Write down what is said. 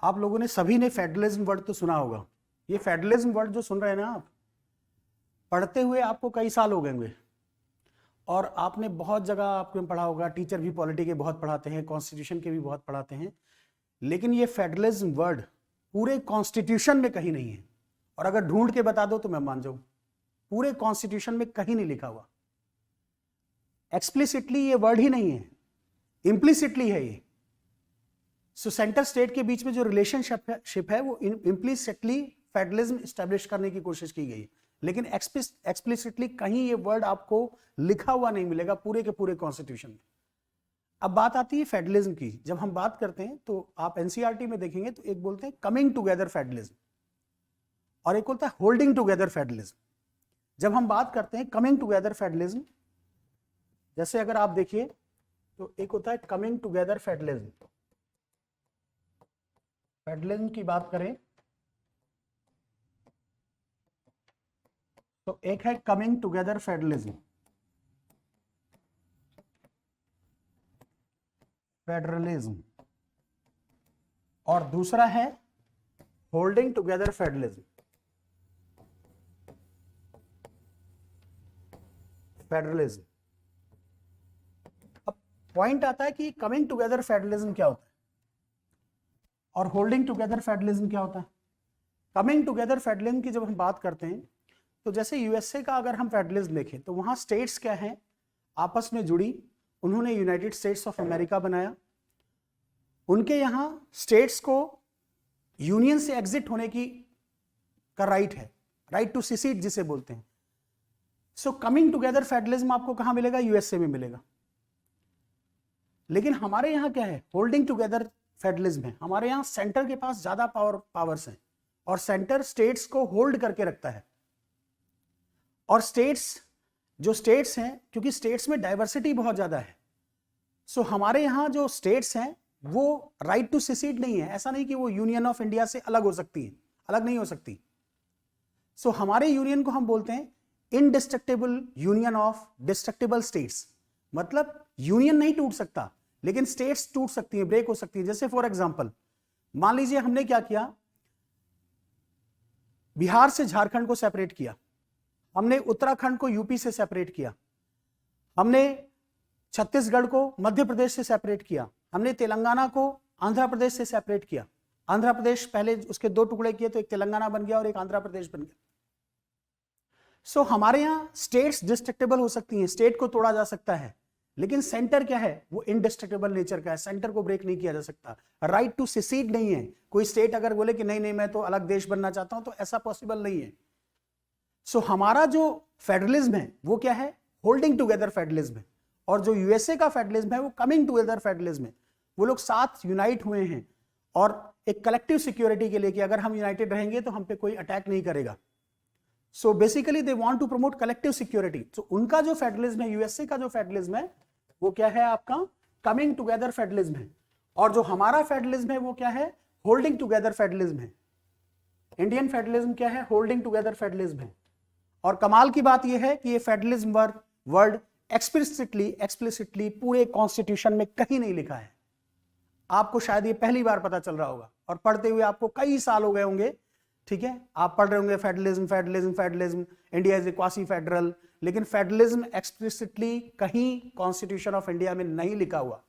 आप लोगों ने सभी ने फेडरलिज्म वर्ड तो सुना होगा। ये फेडरलिज्म वर्ड जो सुन रहे हैं ना आप, पढ़ते हुए आपको कई साल हो गए होंगे और आपने बहुत जगह आपने पढ़ा होगा, टीचर भी पॉलिटी के बहुत पढ़ाते हैं, कॉन्स्टिट्यूशन के भी बहुत पढ़ाते हैं, लेकिन ये फेडरलिज्म वर्ड पूरे कॉन्स्टिट्यूशन में कहीं नहीं है। और अगर ढूंढ के बता दो तो मैं मान जाऊं, पूरे कॉन्स्टिट्यूशन में कहीं नहीं लिखा हुआ। एक्सप्लिसिटली ये वर्ड ही नहीं है, इंप्लिसिटली है ये। सो सेंटर स्टेट के बीच में जो रिलेशनशिप है वो इंप्लिसिटली फेडरलिज्म एस्टेब्लिश करने की कोशिश की गई, लेकिन एक्सप्लिसिटली कहीं ये वर्ड आपको लिखा हुआ नहीं मिलेगा पूरे के पूरे कॉन्स्टिट्यूशन में। अब बात आती है फेडरलिज्म की। जब हम बात करते हैं तो आप एनसीईआरटी में देखेंगे तो एक बोलते हैं कमिंग टुगेदर फेडरलिज्म और एक होता है होल्डिंग टुगेदर फेडरलिज्म। जब हम बात करते हैं कमिंग टुगेदर फेडरलिज्म, जैसे अगर आप देखिए तो एक होता है कमिंग टुगेदर फेडरलिज्म। फेडरलिज्म की बात करें तो एक है कमिंग टुगेदर फेडरलिज्म, और दूसरा है होल्डिंग टुगेदर फेडरलिज्म। अब पॉइंट आता है कि कमिंग टुगेदर फेडरलिज्म क्या होता है और होल्डिंग टुगेदर फेडरलिज्म क्या होता है। कमिंग टुगेदर फेडरलिज्म की जब हम बात करते हैं तो जैसे यूएसए का अगर हम फेडरलिज्म देखें तो वहां स्टेट्स क्या हैं, आपस में जुड़ी, उन्होंने यूनाइटेड स्टेट्स ऑफ अमेरिका बनाया। उनके यहां स्टेट्स को यूनियन से एग्जिट होने की का राइट है, राइट टू सिसीड जिसे बोलते हैं। सो कमिंग टुगेदर फेडरलिज्म आपको कहां मिलेगा, यूएसए में मिलेगा। लेकिन हमारे यहां क्या है, होल्डिंग टुगेदर फेडरलिज्म है। हमारे यहां सेंटर के पास ज्यादा पावर्स हैं और सेंटर स्टेट्स को होल्ड करके रखता है। और स्टेट्स हैं, क्योंकि स्टेट्स में डाइवर्सिटी बहुत ज्यादा है, सो हमारे यहां जो स्टेट्स हैं वो राइट टू सिसीड नहीं है। ऐसा नहीं कि वो यूनियन ऑफ इंडिया से अलग हो सकती है, अलग नहीं हो सकती। सो हमारे यूनियन को हम बोलते हैं indestructible union of destructible states. मतलब यूनियन नहीं टूट सकता लेकिन स्टेट्स टूट सकती है, ब्रेक हो सकती है। जैसे फॉर एग्जांपल मान लीजिए हमने क्या किया, बिहार से झारखंड को सेपरेट किया, हमने उत्तराखंड को यूपी से सेपरेट किया, हमने छत्तीसगढ़ को मध्य प्रदेश से सेपरेट किया, हमने तेलंगाना को आंध्र प्रदेश से सेपरेट किया। आंध्र प्रदेश पहले उसके दो टुकड़े किए तो एक तेलंगाना बन गया और एक आंध्र प्रदेश बन गया। सो हमारे यहां स्टेट्स डिस्ट्रक्टेबल हो सकती हैं, स्टेट को तोड़ा जा सकता है, लेकिन सेंटर क्या है, वो इनडिस्ट्रक्टेबल नेचर का है, सेंटर को ब्रेक नहीं किया जा सकता। राइट टू सिसीड नहीं है। कोई स्टेट अगर बोले कि नहीं नहीं मैं तो अलग देश बनना चाहता हूं तो ऐसा पॉसिबल नहीं है। सो हमारा जो फेडरलिज्म है वो क्या है, होल्डिंग टुगेदर फेडरलिज्म है। और जो यूएसए का फेडरलिज्म है वो कमिंग टुगेदर फेडरलिज्म है। वो लोग साथ यूनाइट हुए हैं और एक कलेक्टिव सिक्योरिटी के लिए कि अगर हम यूनाइटेड रहेंगे तो हम पे कोई अटैक नहीं करेगा। So basically they want to promote collective security. तो उनका जो फेडरलिज्म है, यूएसए का जो फेडरलिज्म है वो क्या है, आपका कमिंग टुगेदर फेडरलिज्म है। और जो हमारा फेडरलिज्म है वो क्या है, होल्डिंग टुगेदर फेडरलिज्म है। इंडियन फेडरलिज्म क्या है, होल्डिंग टुगेदर फेडरलिज्म है। और कमाल की बात यह है कि ये फेडरलिज्म वर्ड एक्सप्लिसिटली पूरे कॉन्स्टिट्यूशन में कहीं नहीं लिखा है। आपको शायद ये पहली बार पता चल रहा होगा और पढ़ते हुए आपको कई साल हो गए होंगे। ठीक है, आप पढ़ रहे होंगे federalism, India is a quasi federal, लेकिन फेडरलिज्म एक्सप्लिसिटली कहीं कॉन्स्टिट्यूशन ऑफ इंडिया में नहीं लिखा हुआ।